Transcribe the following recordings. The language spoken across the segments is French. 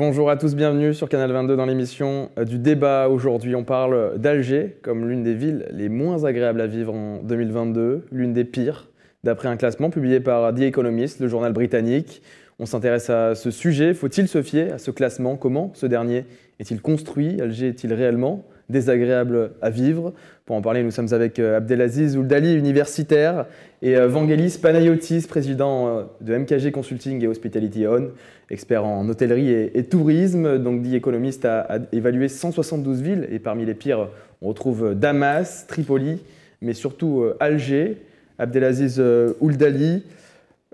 Bonjour à tous, bienvenue sur Canal 22 dans l'émission du débat. Aujourd'hui, on parle d'Alger comme l'une des villes les moins agréables à vivre en 2022, l'une des pires, d'après un classement publié par The Economist, le journal britannique. On s'intéresse à ce sujet. Faut-il se fier à ce classement? Comment ce dernier est-il construit? Alger est-il réellement désagréable à vivre? Pour en parler, nous sommes avec Abdelaziz Ouldali, universitaire, et Vangelis Panayotis, président de MKG Consulting et Hospitality On, expert en hôtellerie et tourisme. Donc, The Economist a évalué 172 villes, et parmi les pires, on retrouve Damas, Tripoli, mais surtout Alger. Abdelaziz Ouldali,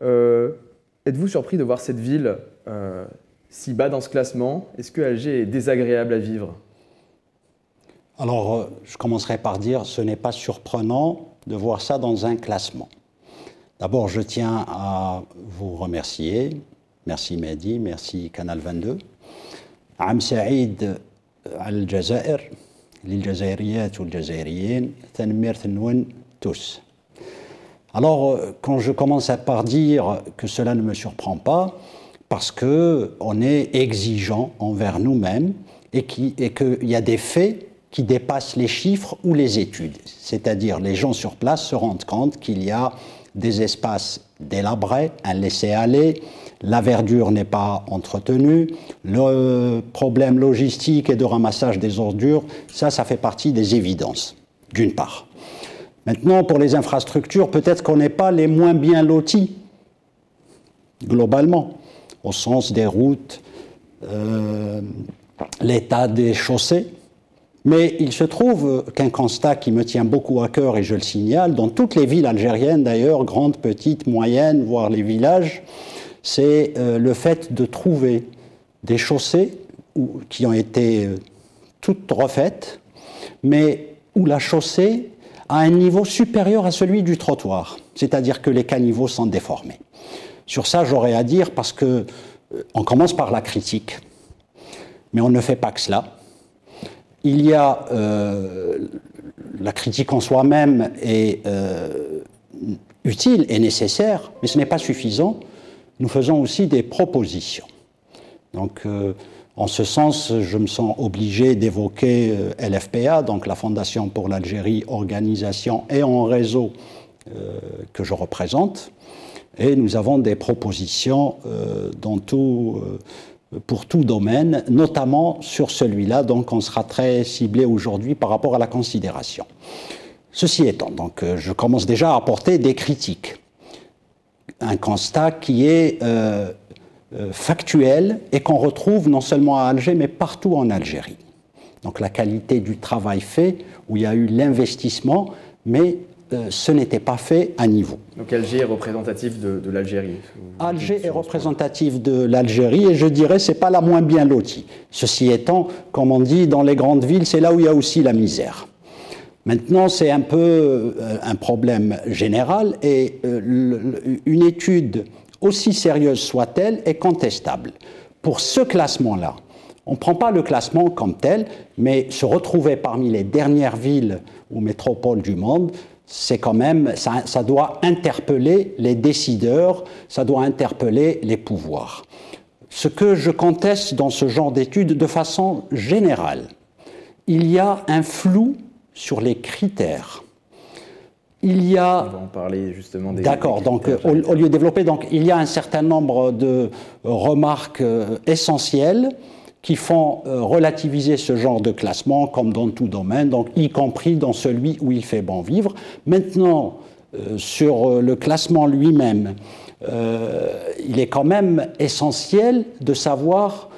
êtes-vous surpris de voir cette ville si bas dans ce classement? Est-ce que Alger est désagréable à vivre? Alors, je commencerai par dire, ce n'est pas surprenant de voir ça dans un classement. D'abord, je tiens à vous remercier. Merci Mehdi, merci Canal 22. عام سعيد على الجزائر للجزائريات والجزائريين تنمير ثنون tous. Alors, quand je commence par dire que cela ne me surprend pas, parce qu'on est exigeant envers nous-mêmes et qu'il y a des faits qui dépassent les chiffres ou les études. C'est-à-dire, les gens sur place se rendent compte qu'il y a des espaces délabrés, un laisser-aller, la verdure n'est pas entretenue, le problème logistique et de ramassage des ordures, ça fait partie des évidences, d'une part. Maintenant, pour les infrastructures, peut-être qu'on n'est pas les moins bien lotis, globalement, au sens des routes, l'état des chaussées. Mais il se trouve qu'un constat qui me tient beaucoup à cœur, et je le signale, dans toutes les villes algériennes d'ailleurs, grandes, petites, moyennes, voire les villages, c'est le fait de trouver des chaussées qui ont été toutes refaites, mais où la chaussée a un niveau supérieur à celui du trottoir, c'est-à-dire que les caniveaux sont déformés. Sur ça, j'aurais à dire, parce que on commence par la critique, mais on ne fait pas que cela. Il y a la critique en soi-même est utile et nécessaire, mais ce n'est pas suffisant. Nous faisons aussi des propositions. Donc, en ce sens, je me sens obligé d'évoquer LFPA, donc la Fondation pour l'Algérie, organisation et en réseau que je représente. Et nous avons des propositions pour tout domaine, notamment sur celui-là, donc on sera très ciblé aujourd'hui par rapport à la considération. Ceci étant, donc je commence déjà à apporter des critiques. Un constat qui est factuel et qu'on retrouve non seulement à Alger, mais partout en Algérie. Donc la qualité du travail fait, où il y a eu l'investissement, mais ce n'était pas fait à niveau. Donc Alger est représentatif de l'Algérie? Alger est représentatif de l'Algérie et je dirais c'est pas la moins bien lotie. Ceci étant, comme on dit, dans les grandes villes, c'est là où il y a aussi la misère. Maintenant, c'est un peu un problème général et une étude, aussi sérieuse soit-elle, est contestable. Pour ce classement-là, on ne prend pas le classement comme tel, mais se retrouver parmi les dernières villes ou métropoles du monde, c'est quand même, ça doit interpeller les décideurs, ça doit interpeller les pouvoirs. Ce que je conteste dans ce genre d'études, de façon générale, il y a un flou sur les critères. Il y a... On va en parler justement des... D'accord, donc au lieu de développer, donc, il y a un certain nombre de remarques essentielles qui font relativiser ce genre de classement, comme dans tout domaine, donc y compris dans celui où il fait bon vivre. Maintenant, sur le classement lui-même, il est quand même essentiel de savoir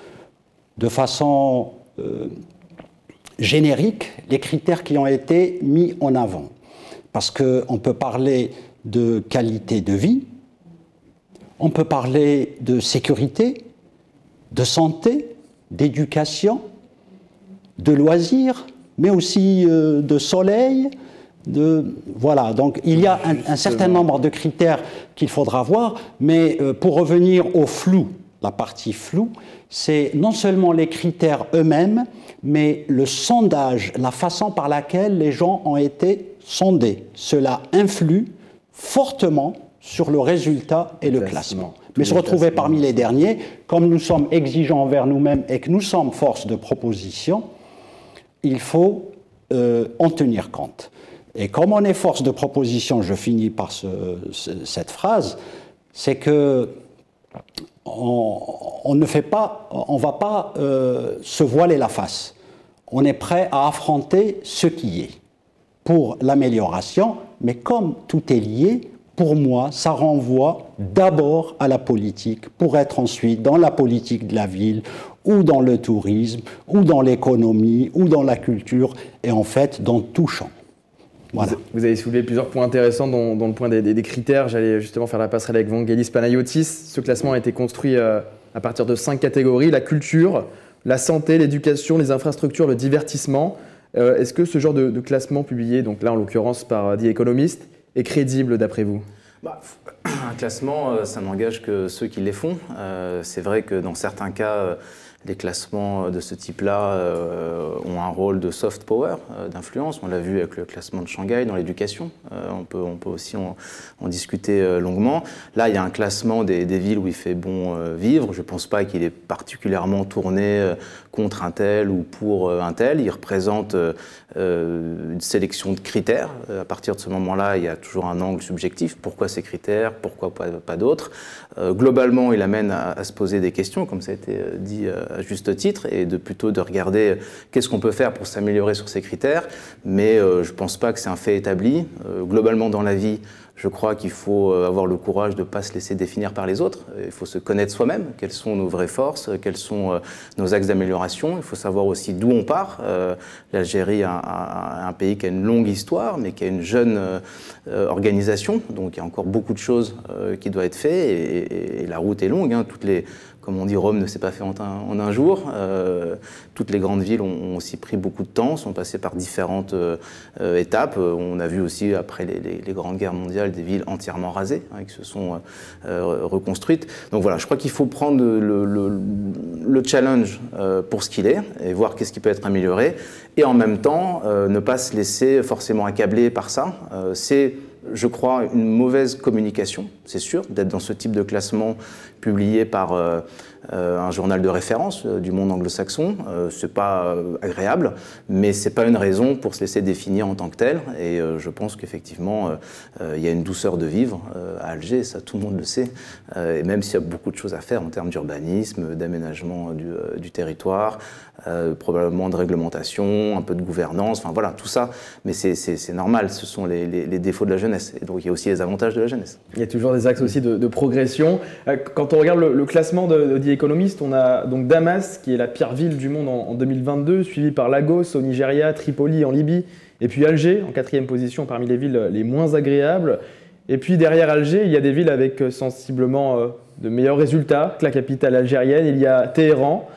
de façon générique les critères qui ont été mis en avant. Parce qu'on peut parler de qualité de vie, on peut parler de sécurité, de santé, d'éducation, de loisirs, mais aussi de soleil, voilà. Donc il y a un certain nombre de critères qu'il faudra voir, mais pour revenir au flou, la partie floue, c'est non seulement les critères eux-mêmes, mais le sondage, la façon par laquelle les gens ont été sondés. Cela influe fortement sur le résultat et le classement. Mais se retrouver parmi les derniers, comme nous sommes exigeants envers nous-mêmes et que nous sommes force de proposition, il faut en tenir compte. Et comme on est force de proposition, je finis par cette phrase, c'est que on ne fait pas, on va pas se voiler la face. On est prêt à affronter ce qui est pour l'amélioration, mais comme tout est lié, pour moi, ça renvoie d'abord à la politique, pour être ensuite dans la politique de la ville, ou dans le tourisme, ou dans l'économie, ou dans la culture, et en fait dans tout champ. Voilà. Vous avez soulevé plusieurs points intéressants dans le point des critères. J'allais justement faire la passerelle avec Vangelis Panayotis. Ce classement a été construit à partir de 5 catégories: la culture, la santé, l'éducation, les infrastructures, le divertissement. Est-ce que ce genre de classement publié, donc là en l'occurrence par The Economist, est crédible d'après vous? Un classement, ça n'engage que ceux qui les font. C'est vrai que dans certains cas, les classements de ce type-là ont un rôle de soft power, d'influence. On l'a vu avec le classement de Shanghai dans l'éducation. On peut aussi en discuter longuement. Là, il y a un classement des villes où il fait bon vivre. Je ne pense pas qu'il est particulièrement tourné contre un tel ou pour un tel. Il représente une sélection de critères. À partir de ce moment-là, il y a toujours un angle subjectif. Pourquoi ces critères? Pourquoi pas d'autres? Globalement, il amène à se poser des questions, comme ça a été dit à juste titre, et plutôt de regarder qu'est-ce qu'on peut faire pour s'améliorer sur ces critères. Mais je ne pense pas que c'est un fait établi. Globalement, dans la vie, je crois qu'il faut avoir le courage de ne pas se laisser définir par les autres. Il faut se connaître soi-même, quelles sont nos vraies forces, quels sont nos axes d'amélioration. Il faut savoir aussi d'où on part. L'Algérie est un pays qui a une longue histoire, mais qui a une jeune organisation. Donc il y a encore beaucoup de choses qui doivent être faites, et la route est longue. Comme on dit, Rome ne s'est pas fait en un jour. Toutes les grandes villes ont aussi pris beaucoup de temps, sont passées par différentes étapes. On a vu aussi, après les grandes guerres mondiales, des villes entièrement rasées, qui se sont reconstruites. Donc voilà, je crois qu'il faut prendre le challenge pour ce qu'il est, et voir qu'est-ce qui peut être amélioré, et en même temps, ne pas se laisser forcément accabler par ça. C'est, je crois, une mauvaise communication, c'est sûr, d'être dans ce type de classement publié par un journal de référence du monde anglo-saxon. C'est pas agréable, mais c'est pas une raison pour se laisser définir en tant que tel. Et je pense qu'effectivement, il y a une douceur de vivre à Alger, ça tout le monde le sait. Et même s'il y a beaucoup de choses à faire en termes d'urbanisme, d'aménagement du territoire, probablement de réglementation, un peu de gouvernance, enfin voilà, tout ça. Mais c'est normal, ce sont les défauts de la jeunesse. Et donc il y a aussi les avantages de la jeunesse. Il y a toujours des axes aussi de progression. Quand on regarde le classement de The Economist, on a donc Damas, qui est la pire ville du monde en 2022, suivi par Lagos au Nigeria, Tripoli en Libye, et puis Alger en 4e position parmi les villes les moins agréables. Et puis derrière Alger, il y a des villes avec sensiblement de meilleurs résultats que la capitale algérienne. Il y a Téhéran,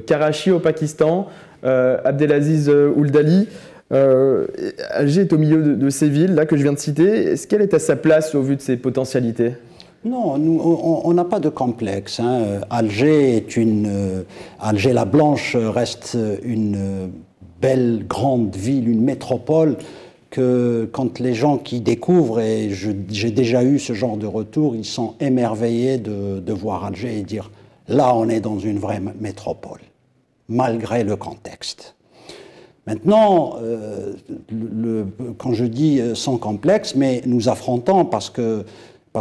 Karachi au Pakistan, Abdelaziz Ould Ali. Alger est au milieu de ces villes là que je viens de citer. Est-ce qu'elle est à sa place au vu de ses potentialités? Non, on n'a pas de complexe. Alger Alger la Blanche reste une belle grande ville, une métropole que quand les gens qui découvrent, et j'ai déjà eu ce genre de retour, ils sont émerveillés de voir Alger et dire là on est dans une vraie métropole, malgré le contexte. Maintenant, quand je dis sans complexe, mais nous affrontons parce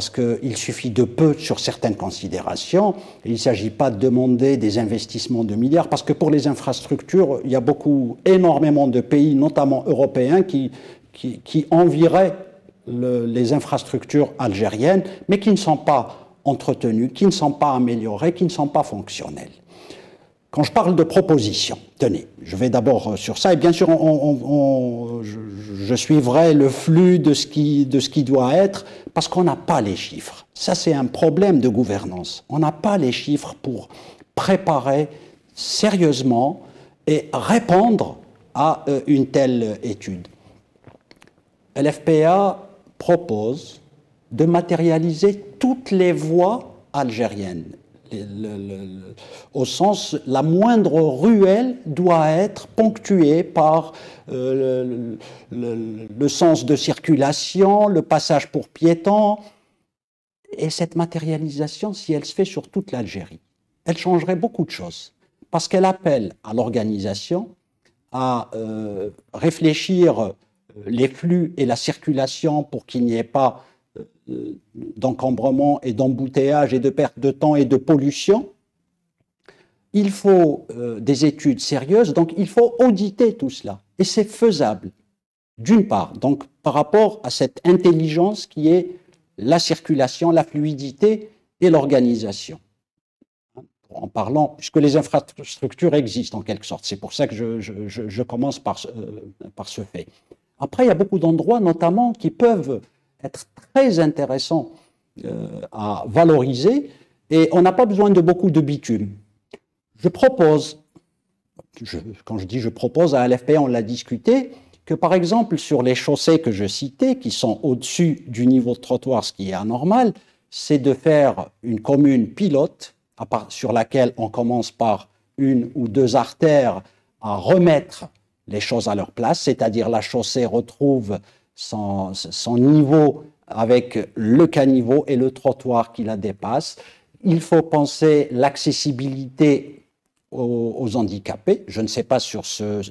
qu'il suffit de peu sur certaines considérations. Il ne s'agit pas de demander des investissements de milliards, parce que pour les infrastructures, il y a énormément de pays, notamment européens, qui envieraient les infrastructures algériennes, mais qui ne sont pas entretenues, qui ne sont pas améliorées, qui ne sont pas fonctionnelles. Quand je parle de propositions, tenez, je vais d'abord sur ça, et bien sûr, je suivrai le flux de ce qui doit être, parce qu'on n'a pas les chiffres. Ça, c'est un problème de gouvernance. On n'a pas les chiffres pour préparer sérieusement et répondre à une telle étude. LFPA propose de matérialiser toutes les voies algériennes. Au sens, la moindre ruelle doit être ponctuée par le sens de circulation, le passage pour piétons. Et cette matérialisation, si elle se fait sur toute l'Algérie, elle changerait beaucoup de choses. Parce qu'elle appelle à l'organisation à réfléchir les flux et la circulation pour qu'il n'y ait pas d'encombrement et d'embouteillage et de perte de temps et de pollution. Il faut des études sérieuses, donc il faut auditer tout cela. Et c'est faisable, d'une part, donc par rapport à cette intelligence qui est la circulation, la fluidité et l'organisation. En parlant, puisque les infrastructures existent en quelque sorte. C'est pour ça que je commence par ce fait. Après, il y a beaucoup d'endroits, notamment, qui peuvent être très intéressants à valoriser, et on n'a pas besoin de beaucoup de bitume. Je propose, quand je dis je propose, à LFP, on l'a discuté, que par exemple, sur les chaussées que je citais, qui sont au-dessus du niveau de trottoir, ce qui est anormal, c'est de faire une commune pilote, sur laquelle on commence par une ou deux artères à remettre les choses à leur place, c'est-à-dire la chaussée retrouve son niveau avec le caniveau et le trottoir qui la dépasse. Il faut penser l'accessibilité aux handicapés. Je ne sais pas sur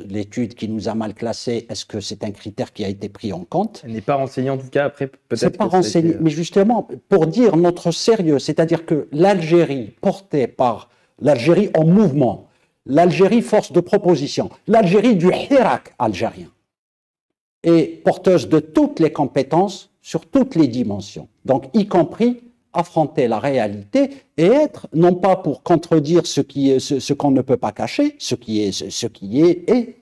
l'étude qui nous a mal classés, est-ce que c'est un critère qui a été pris en compte? Elle n'est pas renseignée en tout cas, après peut-être. C'est pas renseigné, mais justement pour dire notre sérieux, c'est-à-dire que l'Algérie portée par l'Algérie en mouvement, l'Algérie force de proposition, l'Algérie du hirak algérien, est porteuse de toutes les compétences sur toutes les dimensions, donc y compris affronter la réalité et être, non pas pour contredire ce qu'on ne peut pas cacher, ce qui est,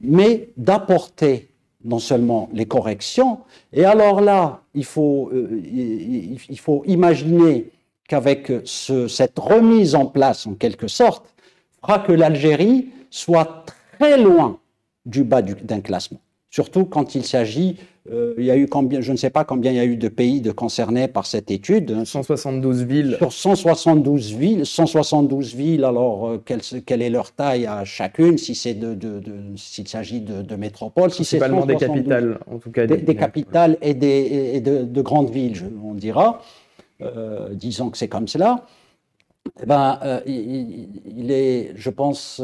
mais d'apporter non seulement les corrections, et alors là, il faut imaginer qu'avec cette remise en place, en quelque sorte, fera que l'Algérie soit très loin du bas d'un classement. Surtout quand il s'agit, il y a eu combien, je ne sais pas combien il y a eu de pays concernés par cette étude. 172 villes. Sur 172 villes, alors quelle est leur taille à chacune, si c'est s'il s'agit de métropoles, si c'est principalement des capitales, en tout cas. Des capitales et de grandes villes, on dira, disons que c'est comme cela. Eh ben, il est, je pense,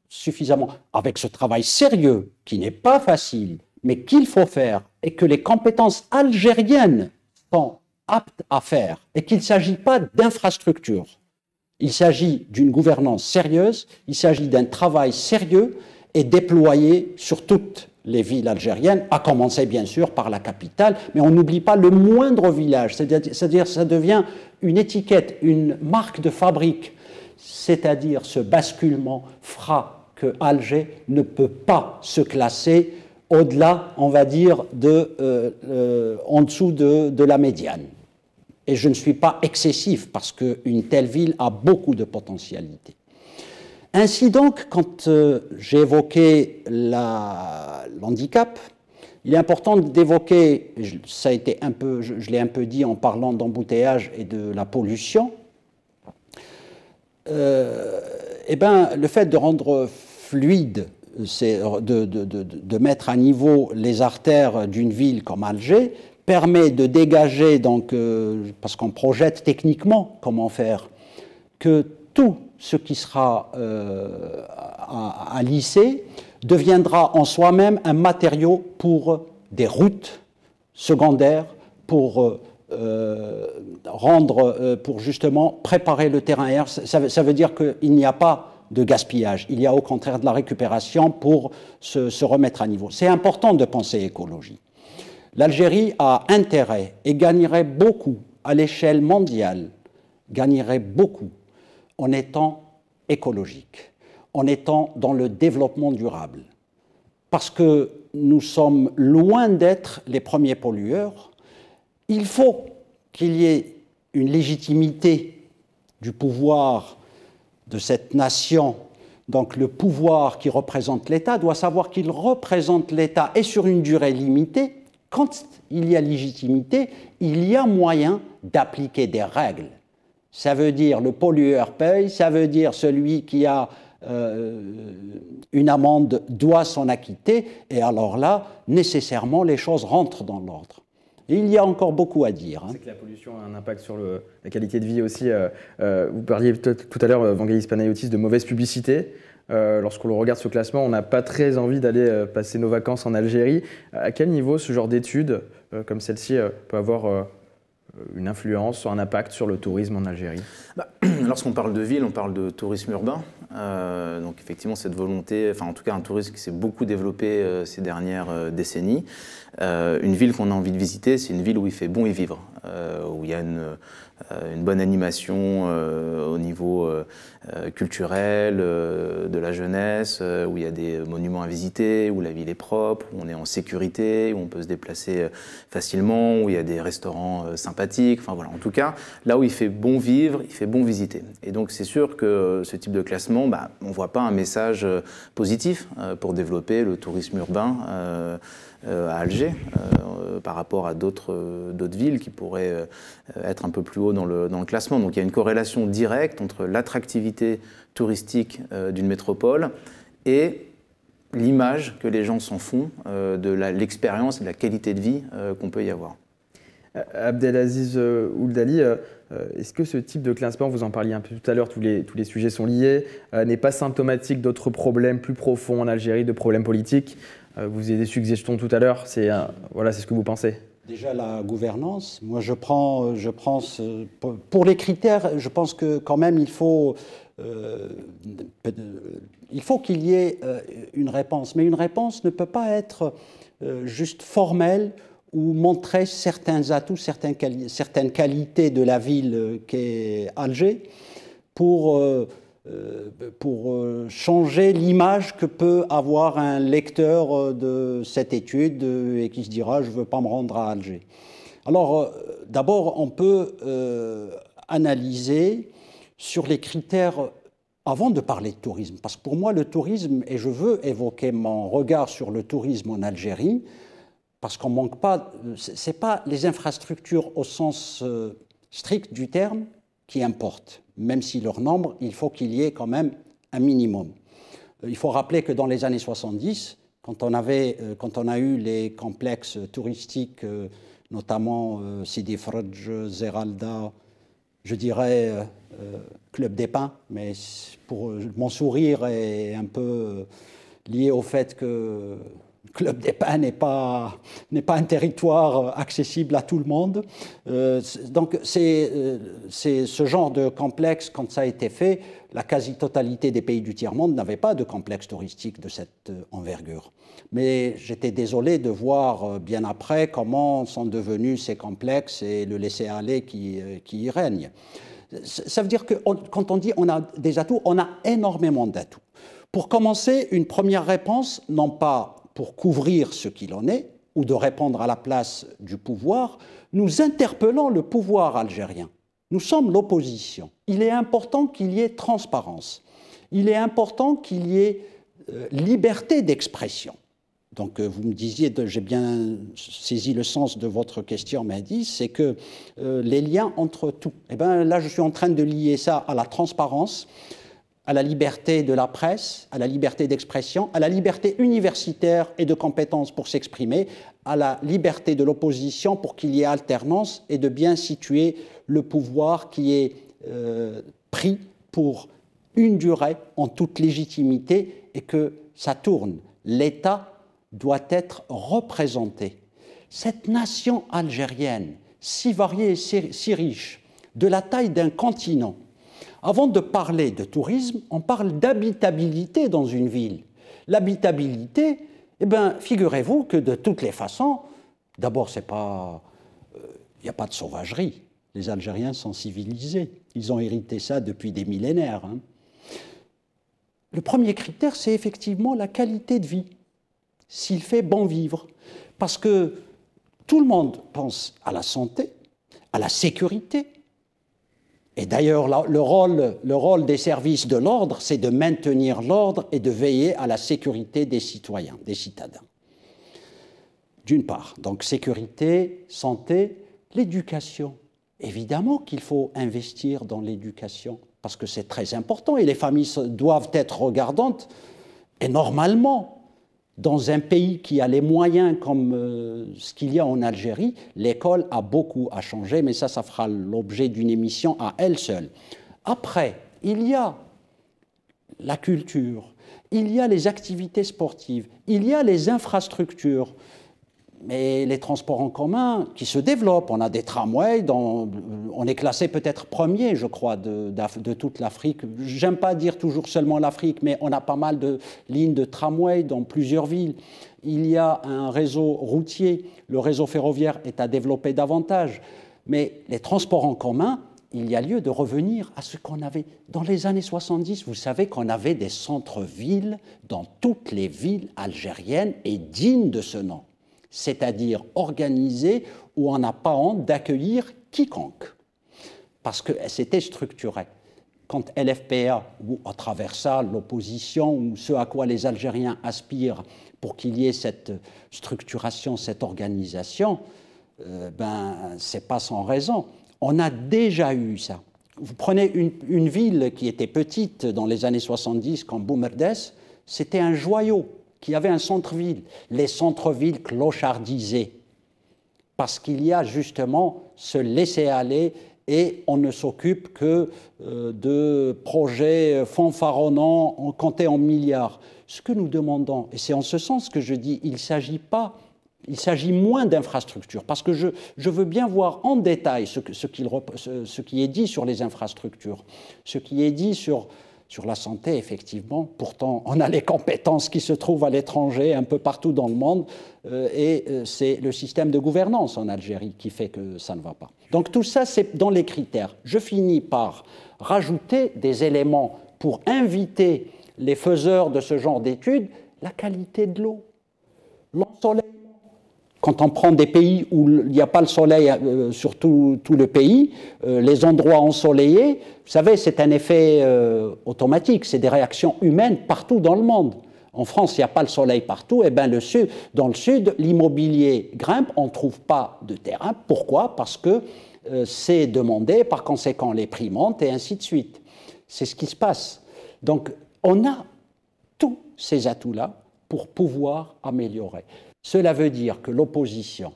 suffisamment, avec ce travail sérieux, qui n'est pas facile, mais qu'il faut faire, et que les compétences algériennes sont aptes à faire, et qu'il ne s'agit pas d'infrastructures. Il s'agit d'une gouvernance sérieuse, il s'agit d'un travail sérieux et déployé sur toutes les villes algériennes, à commencer bien sûr par la capitale, mais on n'oublie pas le moindre village, c'est-à-dire ça devient une étiquette, une marque de fabrique, c'est-à-dire ce basculement fera que Alger ne peut pas se classer au-delà, on va dire, en dessous de la médiane. Et je ne suis pas excessif parce qu'une telle ville a beaucoup de potentialités. Ainsi donc, quand j'ai évoqué l'handicap, il est important d'évoquer, ça a été un peu, je l'ai un peu dit en parlant d'embouteillage et de la pollution, eh ben, le fait de rendre fluide, c'est de mettre à niveau les artères d'une ville comme Alger, permet de dégager, donc, parce qu'on projette techniquement comment faire, que tout ce qui sera à lisser deviendra en soi-même un matériau pour des routes secondaires, pour pour justement préparer le terrain aérien. Ça veut dire qu'il n'y a pas de gaspillage, il y a au contraire de la récupération pour se remettre à niveau. C'est important de penser écologie. L'Algérie a intérêt et gagnerait beaucoup à l'échelle mondiale, gagnerait beaucoup en étant écologique, en étant dans le développement durable. Parce que nous sommes loin d'être les premiers pollueurs. Il faut qu'il y ait une légitimité du pouvoir de cette nation. Donc le pouvoir qui représente l'État doit savoir qu'il représente l'État et sur une durée limitée. Quand il y a légitimité, il y a moyen d'appliquer des règles. Ça veut dire le pollueur paye, ça veut dire celui qui a une amende doit s'en acquitter, et alors là, nécessairement, les choses rentrent dans l'ordre. Et il y a encore beaucoup à dire. C'est que la pollution a un impact sur la qualité de vie aussi. Vous parliez tout à l'heure, Vangelis Panayotis, de mauvaise publicité. Lorsqu'on regarde ce classement, on n'a pas très envie d'aller passer nos vacances en Algérie. À quel niveau ce genre d'études comme celle-ci peut avoir une influence, un impact sur le tourisme en Algérie? Lorsqu'on parle de ville, on parle de tourisme urbain. Donc effectivement, cette volonté, enfin en tout cas un tourisme qui s'est beaucoup développé ces dernières décennies. Une ville qu'on a envie de visiter, c'est une ville où il fait bon y vivre, où il y a une bonne animation au niveau culturel, de la jeunesse, où il y a des monuments à visiter, où la ville est propre, où on est en sécurité, où on peut se déplacer facilement, où il y a des restaurants sympathiques. Enfin voilà, en tout cas, là où il fait bon vivre, il fait bon visiter. Et donc c'est sûr que ce type de classement, on ne voit pas un message positif pour développer le tourisme urbain à Alger par rapport à d'autres villes qui pourraient être un peu plus haut dans le classement. Donc il y a une corrélation directe entre l'attractivité touristique d'une métropole et l'image que les gens s'en font de l'expérience et de la qualité de vie qu'on peut y avoir. Abdelaziz Ouldali, est-ce que ce type de classement, vous en parliez un peu tout à l'heure, tous les sujets sont liés, n'est pas symptomatique d'autres problèmes plus profonds en Algérie, de problèmes politiques? Vous avez des suggestions tout à l'heure, c'est ce que vous pensez? Déjà la gouvernance, moi je prends pour les critères, je pense que quand même il faut qu'il y ait une réponse, mais une réponse ne peut pas être juste formelle ou montrer certains atouts, certaines qualités de la ville qu'est Alger pour changer l'image que peut avoir un lecteur de cette étude et qui se dira « je ne veux pas me rendre à Alger ». Alors, d'abord, on peut analyser sur les critères avant de parler de tourisme, parce que pour moi, le tourisme, et je veux évoquer mon regard sur le tourisme en Algérie, parce qu'on ne manque pas, ce n'est pas les infrastructures au sens strict du terme qui importent. Même si leur nombre, il faut qu'il y ait quand même un minimum. Il faut rappeler que dans les années 70, quand on a eu les complexes touristiques, notamment Sidi Fredj, Zeralda, je dirais Club des Pins, mais mon sourire est un peu lié au fait que Club des Pins n'est pas un territoire accessible à tout le monde. Donc c'est ce genre de complexe, quand ça a été fait, la quasi-totalité des pays du tiers-monde n'avaient pas de complexe touristique de cette envergure. Mais j'étais désolé de voir bien après comment sont devenus ces complexes et le laisser-aller qui y règne. Ça veut dire que quand on dit on a des atouts, on a énormément d'atouts. Pour commencer, une première réponse, non pas pour couvrir ce qu'il en est, ou de répondre à la place du pouvoir, nous interpellons le pouvoir algérien. Nous sommes l'opposition. Il est important qu'il y ait transparence. Il est important qu'il y ait liberté d'expression. Donc vous me disiez, j'ai bien saisi le sens de votre question, Mehdi, c'est que les liens entre tout. Eh bien là, je suis en train de lier ça à la transparence, à la liberté de la presse, à la liberté d'expression, à la liberté universitaire et de compétences pour s'exprimer, à la liberté de l'opposition pour qu'il y ait alternance et de bien situer le pouvoir qui est pris pour une durée en toute légitimité et que ça tourne. L'État doit être représenté. Cette nation algérienne, si variée et si riche, de la taille d'un continent, avant de parler de tourisme, on parle d'habitabilité dans une ville. L'habitabilité, eh bien, figurez-vous que de toutes les façons, d'abord, il n'y a pas de sauvagerie. Les Algériens sont civilisés. Ils ont hérité ça depuis des millénaires. Hein. Le premier critère, c'est effectivement la qualité de vie, s'il fait bon vivre. Parce que tout le monde pense à la santé, à la sécurité. Et d'ailleurs, le rôle des services de l'ordre, c'est de maintenir l'ordre et de veiller à la sécurité des citoyens, des citadins. D'une part, donc sécurité, santé, l'éducation. Évidemment qu'il faut investir dans l'éducation, parce que c'est très important et les familles doivent être regardantes. Et normalement, Dans un pays qui a les moyens comme ce qu'il y a en Algérie, l'école a beaucoup à changer, mais ça fera l'objet d'une émission à elle seule. Après, il y a la culture, il y a les activités sportives, il y a les infrastructures, mais les transports en commun qui se développent. On a des tramways, on est classé peut-être premier, je crois, de toute l'Afrique. J'aime pas dire toujours seulement l'Afrique, mais on a pas mal de lignes de tramway dans plusieurs villes. Il y a un réseau routier, le réseau ferroviaire est à développer davantage. Mais les transports en commun, il y a lieu de revenir à ce qu'on avait dans les années 70. Vous savez qu'on avait des centres-villes dans toutes les villes algériennes et dignes de ce nom, c'est-à-dire organisées où on n'a pas honte d'accueillir quiconque, parce que c'était structuré. Quand LFPA, ou à travers ça, l'opposition, ou ce à quoi les Algériens aspirent pour qu'il y ait cette structuration, cette organisation, c'est pas sans raison. On a déjà eu ça. Vous prenez une ville qui était petite dans les années 70, comme Boumerdès, c'était un joyau qui avait un centre-ville. Les centres-villes clochardisés, parce qu'il y a justement ce laisser-aller et on ne s'occupe que de projets fanfaronnants comptés en milliards. Ce que nous demandons, et c'est en ce sens que je dis, il s'agit moins d'infrastructures, parce que je veux bien voir en détail ce qui est dit sur les infrastructures, ce qui est dit sur la santé, effectivement. Pourtant, on a les compétences qui se trouvent à l'étranger, un peu partout dans le monde, et c'est le système de gouvernance en Algérie qui fait que ça ne va pas. Donc tout ça, c'est dans les critères. Je finis par rajouter des éléments pour inviter les faiseurs de ce genre d'études, la qualité de l'eau, l'ensoleillement. Quand on prend des pays où il n'y a pas le soleil sur tout le pays, les endroits ensoleillés, vous savez, c'est un effet automatique, c'est des réactions humaines partout dans le monde. En France, il n'y a pas le soleil partout, et bien dans le sud, l'immobilier grimpe, on ne trouve pas de terrain. Pourquoi? Parce que c'est demandé, par conséquent les prix montent et ainsi de suite. C'est ce qui se passe. Donc on a tous ces atouts-là pour pouvoir améliorer. Cela veut dire que l'opposition,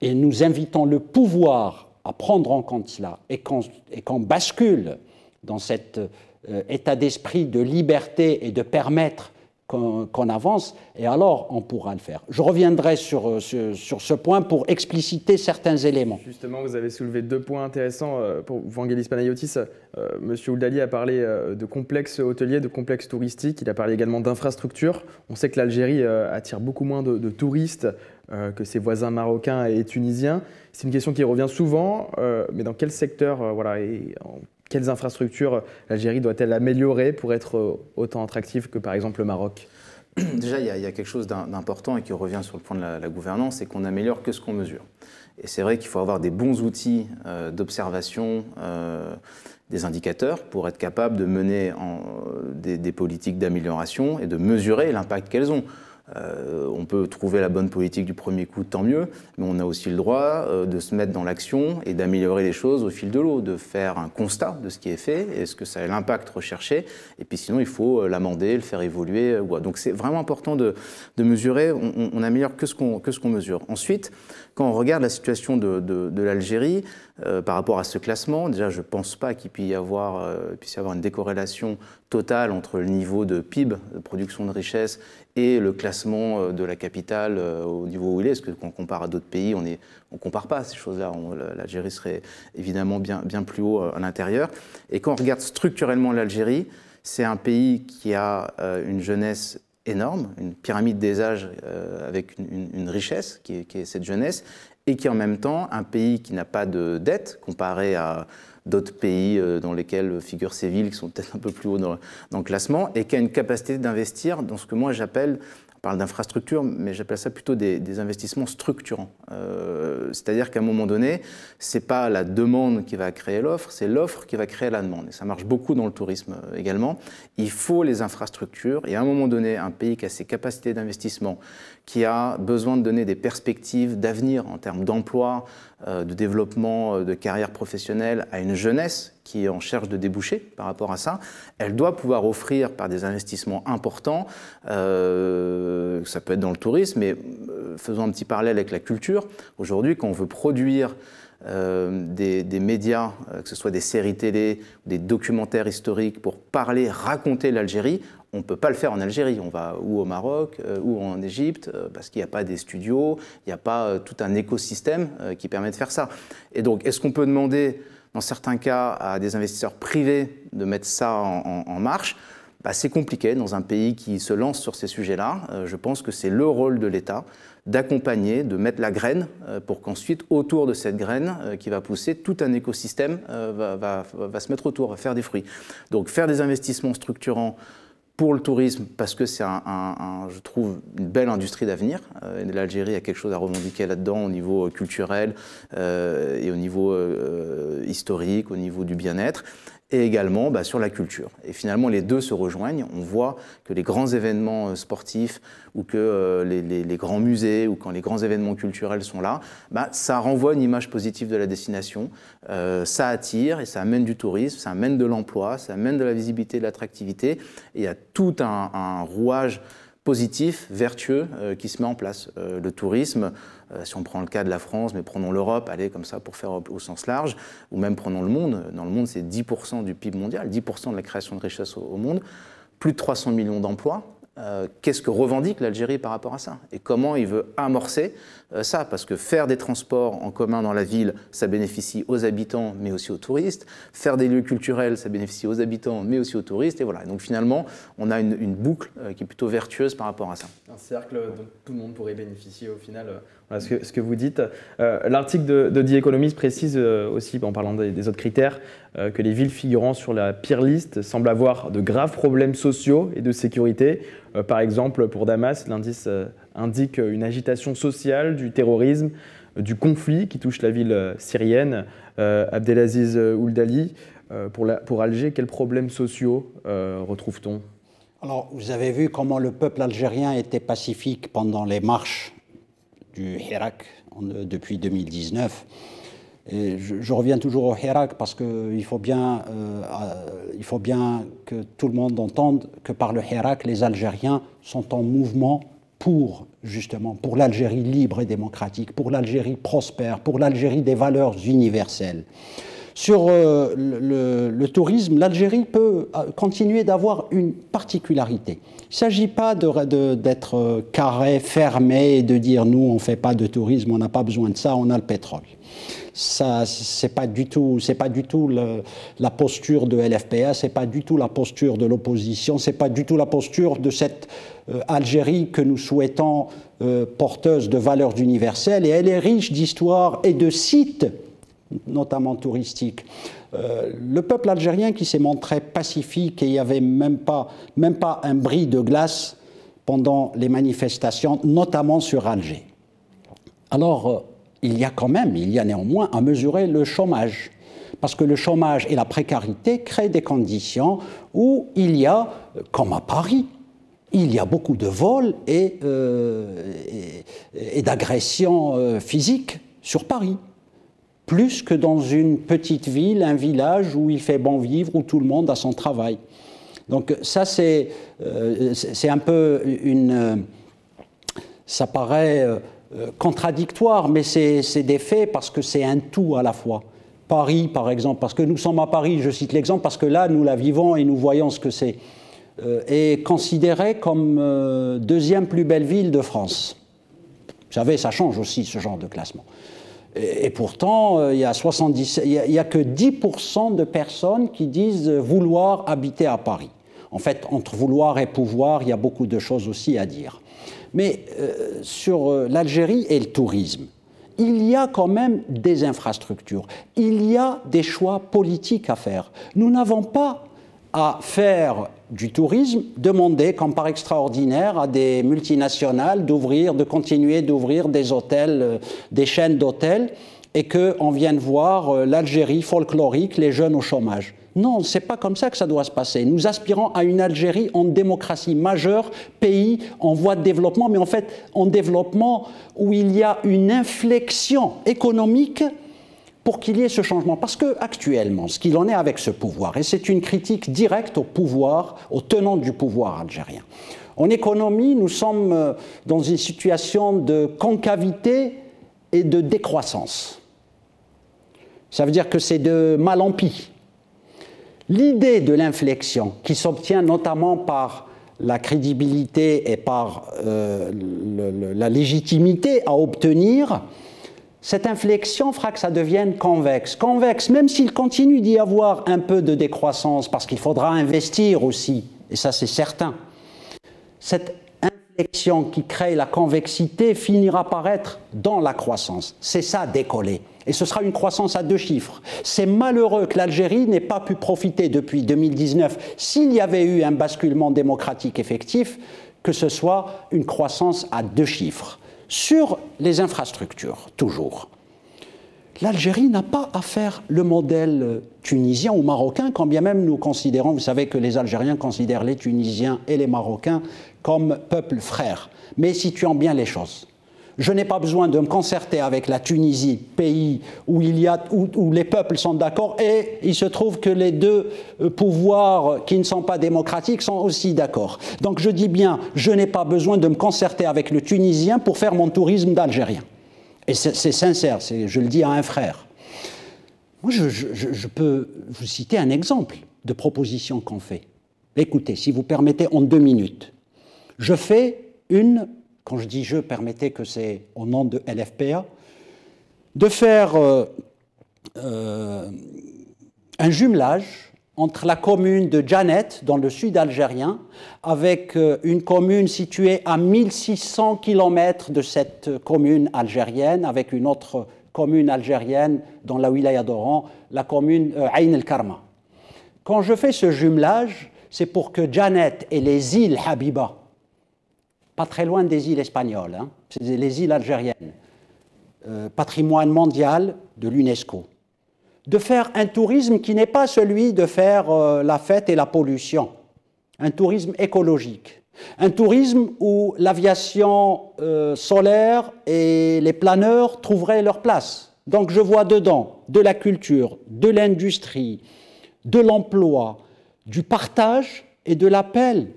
et nous invitons le pouvoir à prendre en compte cela, et qu'on bascule dans cet état d'esprit de liberté et de permettre qu'on avance, et alors on pourra le faire. Je reviendrai sur ce point pour expliciter certains éléments. Justement, vous avez soulevé deux points intéressants pour Vangelis Panayotis. Monsieur Ouldali a parlé de complexes hôteliers, de complexes touristiques. Il a parlé également d'infrastructures. On sait que l'Algérie attire beaucoup moins de touristes que ses voisins marocains et tunisiens. C'est une question qui revient souvent, mais dans quel secteur et quelles infrastructures l'Algérie doit-elle améliorer pour être autant attractive que par exemple le Maroc? Déjà, il y a quelque chose d'important et qui revient sur le point de la gouvernance, c'est qu'on n'améliore que ce qu'on mesure. Et c'est vrai qu'il faut avoir des bons outils d'observation, des indicateurs pour être capable de mener des politiques d'amélioration et de mesurer l'impact qu'elles ont. On peut trouver la bonne politique du premier coup, tant mieux, mais on a aussi le droit de se mettre dans l'action et d'améliorer les choses au fil de l'eau, de faire un constat de ce qui est fait, est-ce que ça a l'impact recherché, et puis sinon il faut l'amender, le faire évoluer. Donc c'est vraiment important de mesurer, on n'améliore que ce qu'on mesure. Ensuite, quand on regarde la situation de l'Algérie par rapport à ce classement, déjà je ne pense pas qu'il puisse y avoir une décorrélation totale entre le niveau de PIB, de production de richesse, et le classement de la capitale au niveau où il est, parce que quand on compare à d'autres pays, on ne compare pas ces choses-là. L'Algérie serait évidemment bien plus haut à l'intérieur. Et quand on regarde structurellement l'Algérie, c'est un pays qui a une jeunesse énorme, une pyramide des âges avec une richesse qui est cette jeunesse, et qui est en même temps un pays qui n'a pas de dette comparé à d'autres pays dans lesquels figurent ces villes qui sont peut-être un peu plus haut dans le classement, et qui a une capacité d'investir dans ce que moi j'appelle, on parle d'infrastructure, mais j'appelle ça plutôt des investissements structurants. C'est-à-dire qu'à un moment donné, ce n'est pas la demande qui va créer l'offre, c'est l'offre qui va créer la demande. Et ça marche beaucoup dans le tourisme également. Il faut les infrastructures, et à un moment donné, un pays qui a ses capacités d'investissement, qui a besoin de donner des perspectives d'avenir en termes d'emploi, de développement de carrière professionnelle à une jeunesse qui est en recherche de débouchés par rapport à ça, elle doit pouvoir offrir par des investissements importants, ça peut être dans le tourisme, mais faisons un petit parallèle avec la culture. Aujourd'hui, quand on veut produire des médias, que ce soit des séries télé, des documentaires historiques pour parler, raconter l'Algérie, on ne peut pas le faire en Algérie. On va ou au Maroc ou en Égypte parce qu'il n'y a pas des studios, il n'y a pas tout un écosystème qui permet de faire ça. Et donc, est-ce qu'on peut demander, dans certains cas, à des investisseurs privés de mettre ça en marche? C'est compliqué dans un pays qui se lance sur ces sujets-là. Je pense que c'est le rôle de l'État d'accompagner, de mettre la graine pour qu'ensuite, autour de cette graine qui va pousser, tout un écosystème va se mettre autour, va faire des fruits. Donc faire des investissements structurants pour le tourisme, parce que c'est, je trouve, une belle industrie d'avenir. L'Algérie a quelque chose à revendiquer là-dedans au niveau culturel et au niveau historique, au niveau du bien-être. Et également sur la culture. Et finalement, les deux se rejoignent. On voit que les grands événements sportifs ou que les grands musées ou quand les grands événements culturels sont là, ça renvoie une image positive de la destination, ça attire et ça amène du tourisme, ça amène de l'emploi, ça amène de la visibilité, de l'attractivité. Et il y a tout un rouage positif, vertueux, qui se met en place. Le tourisme, si on prend le cas de la France, mais prenons l'Europe, allez comme ça pour faire au sens large, ou même prenons le monde. Dans le monde, c'est 10% du PIB mondial, 10% de la création de richesse au monde, plus de 300 millions d'emplois. Qu'est-ce que revendique l'Algérie par rapport à ça? Et comment il veut amorcer ça? Parce que faire des transports en commun dans la ville, ça bénéficie aux habitants, mais aussi aux touristes. Faire des lieux culturels, ça bénéficie aux habitants, mais aussi aux touristes. Et voilà. Et donc finalement, on a une boucle qui est plutôt vertueuse par rapport à ça. Un cercle dont tout le monde pourrait bénéficier au final. Voilà ce que vous dites. L'article de The Economist précise aussi, en parlant des autres critères, que les villes figurant sur la peer list semblent avoir de graves problèmes sociaux et de sécurité. Par exemple, pour Damas, l'indice indique une agitation sociale, du terrorisme, du conflit qui touche la ville syrienne. Abdelaziz Ouldali, pour Alger, quels problèmes sociaux retrouve-t-on? Alors, vous avez vu comment le peuple algérien était pacifique pendant les marches du Hirak depuis 2019. Et je reviens toujours au Hirak parce qu'il faut bien que tout le monde entende que par le Hirak, les Algériens sont en mouvement justement, pour l'Algérie libre et démocratique, pour l'Algérie prospère, pour l'Algérie des valeurs universelles. Sur le tourisme, l'Algérie peut continuer d'avoir une particularité. Il ne s'agit pas d'être carré, fermé et de dire « nous, on ne fait pas de tourisme, on n'a pas besoin de ça, on a le pétrole ». Ça, c'est pas du tout la posture de LFPA, c'est pas du tout la posture de l'opposition, c'est pas du tout la posture de cette Algérie que nous souhaitons porteuse de valeurs universelles, et elle est riche d'histoire et de sites, notamment touristiques. Le peuple algérien qui s'est montré pacifique, et il n'y avait même pas un bris de glace pendant les manifestations, notamment sur Alger. Alors, il y a néanmoins à mesurer le chômage. Parce que le chômage et la précarité créent des conditions où il y a, comme à Paris, il y a beaucoup de vols et d'agressions physiques sur Paris. Plus que dans une petite ville, un village où il fait bon vivre, où tout le monde a son travail. Donc ça, c'est un peu ça paraît contradictoire, mais c'est des faits parce que c'est un tout à la fois. Paris, par exemple, parce que nous sommes à Paris, je cite l'exemple, parce que là, nous la vivons et nous voyons ce que c'est, est considérée comme deuxième plus belle ville de France. Vous savez, ça change aussi, ce genre de classement. Et pourtant, il y a que 10% de personnes qui disent vouloir habiter à Paris. En fait, entre vouloir et pouvoir, il y a beaucoup de choses aussi à dire. Mais sur l'Algérie et le tourisme, il y a quand même des infrastructures, il y a des choix politiques à faire. Nous n'avons pas à faire du tourisme, demander, comme par extraordinaire, à des multinationales de continuer d'ouvrir des hôtels, des chaînes d'hôtels, et qu'on vienne voir l'Algérie folklorique, les jeunes au chômage. Non, ce n'est pas comme ça que ça doit se passer. Nous aspirons à une Algérie en démocratie majeure, pays en voie de développement, mais en fait en développement où il y a une inflexion économique pour qu'il y ait ce changement. Parce qu'actuellement, ce qu'il en est avec ce pouvoir, et c'est une critique directe au pouvoir, aux tenants du pouvoir algérien. En économie, nous sommes dans une situation de concavité et de décroissance. Ça veut dire que c'est de mal en pis. L'idée de l'inflexion, qui s'obtient notamment par la crédibilité et par la légitimité à obtenir, cette inflexion fera que ça devienne convexe. Convexe, même s'il continue d'y avoir un peu de décroissance, parce qu'il faudra investir aussi, et ça c'est certain. Cette inflexion qui crée la convexité finira par être dans la croissance. C'est ça, décoller. Et ce sera une croissance à 2 chiffres. C'est malheureux que l'Algérie n'ait pas pu profiter depuis 2019, s'il y avait eu un basculement démocratique effectif, que ce soit une croissance à 2 chiffres. Sur les infrastructures, toujours. L'Algérie n'a pas à faire le modèle tunisien ou marocain, quand bien même nous considérons, vous savez que les Algériens considèrent les Tunisiens et les Marocains comme peuples frères. Mais situons bien les choses. Je n'ai pas besoin de me concerter avec la Tunisie, pays où les peuples sont d'accord, et il se trouve que les 2 pouvoirs qui ne sont pas démocratiques sont aussi d'accord. Donc je dis bien, je n'ai pas besoin de me concerter avec le Tunisien pour faire mon tourisme d'Algérien. Et c'est sincère, je le dis à un frère. Moi, je peux vous citer un exemple de proposition qu'on fait. Écoutez, si vous permettez, en 2 minutes. Je fais quand je dis je, permettez que c'est au nom de LFPA, de faire un jumelage entre la commune de Djanet, dans le sud algérien, avec une commune située à 1600 km de cette commune algérienne, avec une autre commune algérienne dans la wilaya d'Oran, la commune Ain el-Karma. Quand je fais ce jumelage, c'est pour que Djanet et les îles Habiba, pas très loin des îles espagnoles, hein, c'est les îles algériennes, patrimoine mondial de l'UNESCO, de faire un tourisme qui n'est pas celui de faire la fête et la pollution, un tourisme écologique, un tourisme où l'aviation solaire et les planeurs trouveraient leur place. Donc je vois dedans de la culture, de l'industrie, de l'emploi, du partage et de l'appel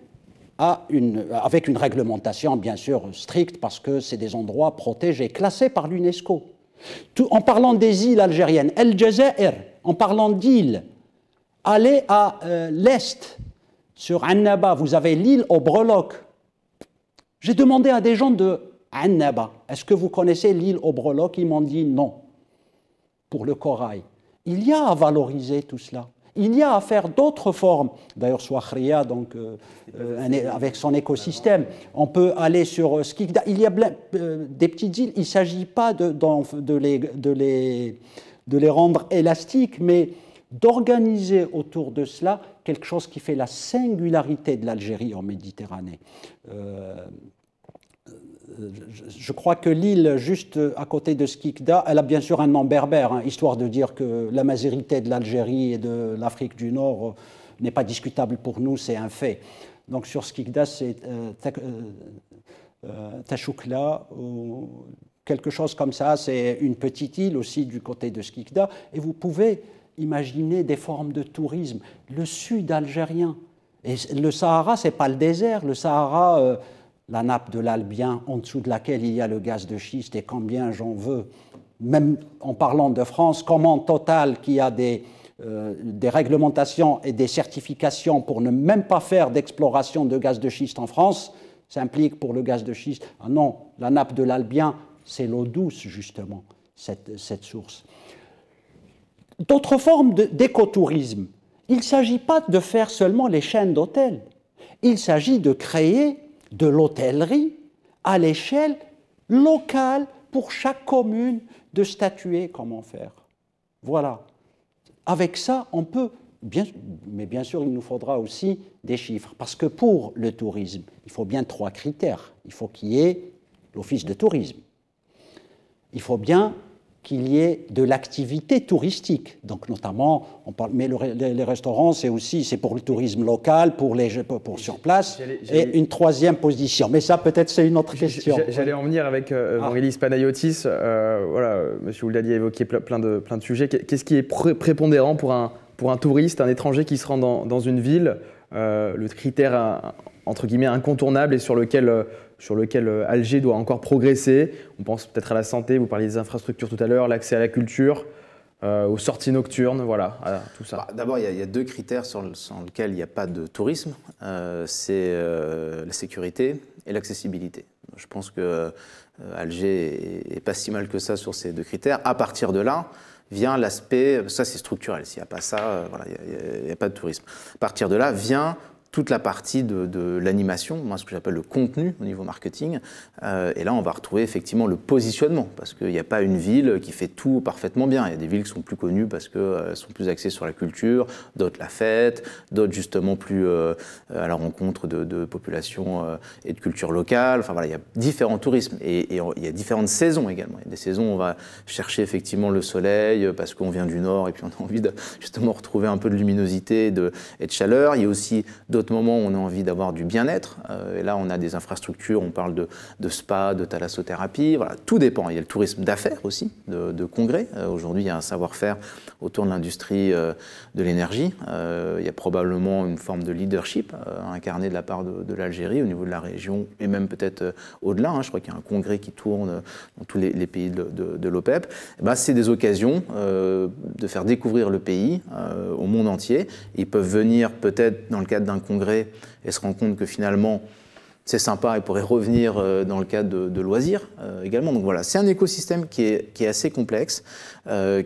avec une réglementation bien sûr stricte parce que c'est des endroits protégés, classés par l'UNESCO. En parlant des îles algériennes, El Jazair, en parlant d'îles, allez à l'est, sur Annaba, vous avez l'île aux breloques. J'ai demandé à des gens de Annaba, est-ce que vous connaissez l'île aux breloques? Ils m'ont dit non, pour le corail. Il y a à valoriser tout cela. Il y a à faire d'autres formes. D'ailleurs, Souakhria, donc, avec son écosystème, on peut aller sur Skikda. Il y a des petites îles, il ne s'agit pas de les rendre élastiques, mais d'organiser autour de cela quelque chose qui fait la singularité de l'Algérie en Méditerranée. Je crois que l'île juste à côté de Skikda, elle a bien sûr un nom berbère, hein, histoire de dire que la mazérité de l'Algérie et de l'Afrique du Nord n'est pas discutable pour nous, c'est un fait. Donc sur Skikda, c'est Tachoukla, ou quelque chose comme ça, c'est une petite île aussi du côté de Skikda, et vous pouvez imaginer des formes de tourisme. Le sud algérien, et le Sahara, ce n'est pas le désert, le Sahara... la nappe de l'Albien, en dessous de laquelle il y a le gaz de schiste, et combien j'en veux, même en parlant de France, comment Total, qui a des réglementations et des certifications pour ne même pas faire d'exploration de gaz de schiste en France, s'implique pour le gaz de schiste. Ah non, la nappe de l'Albien, c'est l'eau douce, justement, cette source. D'autres formes d'écotourisme. Il ne s'agit pas de faire seulement les chaînes d'hôtels. Il s'agit de créer de l'hôtellerie à l'échelle locale pour chaque commune, de statuer comment faire. Voilà. Avec ça, on peut, mais bien sûr, il nous faudra aussi des chiffres. Parce que pour le tourisme, il faut bien 3 critères. Il faut qu'il y ait l'office de tourisme. Il faut bien qu'il y ait de l'activité touristique. Donc notamment, on parle, mais les restaurants, c'est pour le tourisme local, pour sur place. Et une troisième position. Mais ça, peut-être, c'est une autre question. J'allais en venir avec Vangelis Panayotis. Voilà, M. Ouldali a évoqué plein de sujets. Qu'est-ce qui est prépondérant pour un touriste, un étranger qui se rend dans une ville, le critère entre guillemets incontournable et sur lequel Alger doit encore progresser? On pense peut-être à la santé, vous parliez des infrastructures tout à l'heure, l'accès à la culture, aux sorties nocturnes, voilà, tout ça. D'abord, il y a deux critères sans lesquels il n'y a pas de tourisme, c'est la sécurité et l'accessibilité. Je pense que Alger n'est pas si mal que ça sur ces deux critères. À partir de là, vient l'aspect, ça c'est structurel, s'il n'y a pas ça, voilà, il n'y a pas de tourisme. À partir de là, vient toute la partie de l'animation, moi ce que j'appelle le contenu au niveau marketing. Et là, on va retrouver effectivement le positionnement, parce qu'il n'y a pas une ville qui fait tout parfaitement bien. Il y a des villes qui sont plus connues parce qu'elles sont plus axées sur la culture, d'autres la fête, d'autres justement plus à la rencontre de populations et de culture locale. Enfin voilà, il y a différents tourismes et il y a différentes saisons également. Il y a des saisons où on va chercher effectivement le soleil parce qu'on vient du nord et puis on a envie de justement retrouver un peu de luminosité et de chaleur. Il y a aussi d'autres moments où on a envie d'avoir du bien-être. Et là, on a des infrastructures, on parle de spa, de thalassothérapie. Voilà, tout dépend. Il y a le tourisme d'affaires aussi, de congrès. Aujourd'hui, il y a un savoir-faire autour de l'industrie de l'énergie. Il y a probablement une forme de leadership incarné de la part de l'Algérie au niveau de la région et même peut-être au-delà. Je crois qu'il y a un congrès qui tourne dans tous les pays de l'OPEP. C'est des occasions de faire découvrir le pays au monde entier. Ils peuvent venir peut-être dans le cadre d'un congrès et se rendre compte que finalement c'est sympa et pourrait revenir dans le cadre de loisirs également. Donc voilà, c'est un écosystème qui est assez complexe,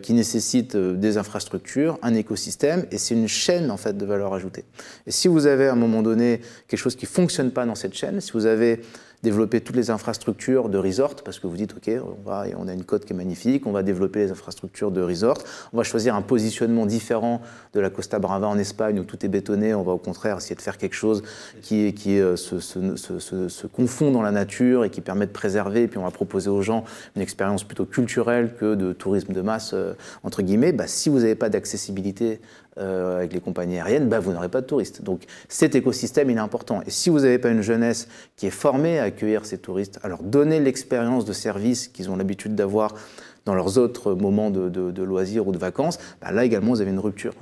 qui nécessite des infrastructures, un écosystème, et c'est une chaîne en fait de valeur ajoutée. Et si vous avez à un moment donné quelque chose qui ne fonctionne pas dans cette chaîne, si vous avez développer toutes les infrastructures de resort, parce que vous dites, OK, on a une côte qui est magnifique, on va développer les infrastructures de resort, on va choisir un positionnement différent de la Costa Brava en Espagne où tout est bétonné, on va au contraire essayer de faire quelque chose qui se confond dans la nature et qui permet de préserver, et puis on va proposer aux gens une expérience plutôt culturelle que de tourisme de masse, entre guillemets. Si vous n'avez pas d'accessibilité avec les compagnies aériennes, vous n'aurez pas de touristes. Donc cet écosystème, il est important. Et si vous n'avez pas une jeunesse qui est formée à accueillir ces touristes, à leur donner l'expérience de service qu'ils ont l'habitude d'avoir dans leurs autres moments de loisirs ou de vacances, là également vous avez une rupture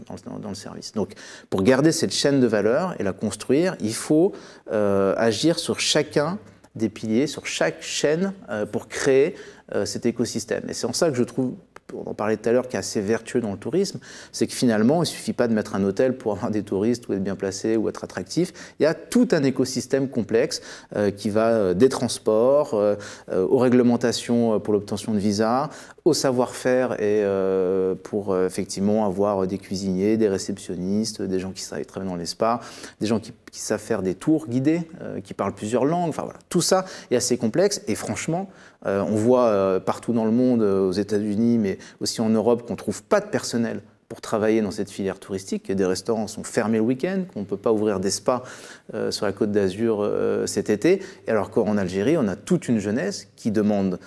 dans le service. Donc pour garder cette chaîne de valeur et la construire, il faut agir sur chacun des piliers, sur chaque chaîne pour créer cet écosystème. Et c'est en ça que je trouve, on en parlait tout à l'heure, qui est assez vertueux dans le tourisme, c'est que finalement, il ne suffit pas de mettre un hôtel pour avoir des touristes ou être bien placé ou être attractif. Il y a tout un écosystème complexe qui va des transports, aux réglementations pour l'obtention de visas, au savoir-faire et pour effectivement avoir des cuisiniers, des réceptionnistes, des gens qui travaillent dans les spas, des gens qui savent faire des tours guidés, qui parlent plusieurs langues. Enfin voilà, tout ça est assez complexe et franchement, on voit partout dans le monde, aux États-Unis, mais aussi en Europe, qu'on ne trouve pas de personnel pour travailler dans cette filière touristique, que des restaurants sont fermés le week-end, qu'on ne peut pas ouvrir des spas sur la Côte d'Azur cet été, et alors qu'en Algérie, on a toute une jeunesse qui demande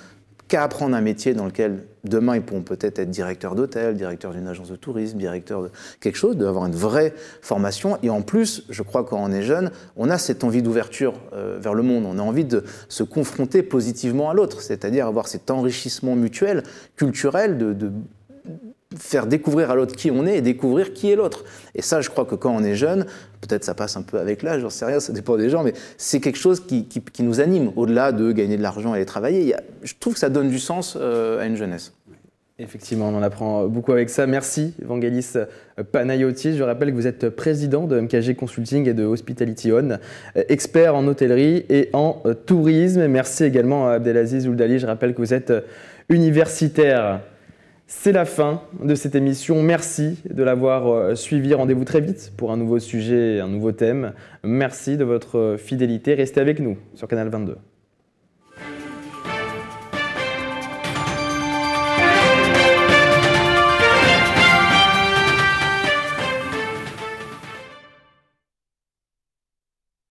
qu'à apprendre un métier dans lequel demain ils pourront peut-être être directeur d'hôtel, directeur d'une agence de tourisme, directeur de quelque chose, d'avoir une vraie formation. Et en plus, je crois que quand on est jeune, on a cette envie d'ouverture vers le monde, on a envie de se confronter positivement à l'autre, c'est-à-dire avoir cet enrichissement mutuel, culturel, de faire découvrir à l'autre qui on est et découvrir qui est l'autre. Et ça, je crois que quand on est jeune, peut-être ça passe un peu avec l'âge, j'en sais rien, ça dépend des gens, mais c'est quelque chose qui nous anime, au-delà de gagner de l'argent et aller travailler. Je trouve que ça donne du sens à une jeunesse. Effectivement, on en apprend beaucoup avec ça. Merci, Vangelis Panayotis. Je rappelle que vous êtes président de MKG Consulting et de Hospitality On, expert en hôtellerie et en tourisme. Merci également à Abdelaziz Ouldali. Je rappelle que vous êtes universitaire. C'est la fin de cette émission. Merci de l'avoir suivi. Rendez-vous très vite pour un nouveau sujet, un nouveau thème. Merci de votre fidélité. Restez avec nous sur Canal 22.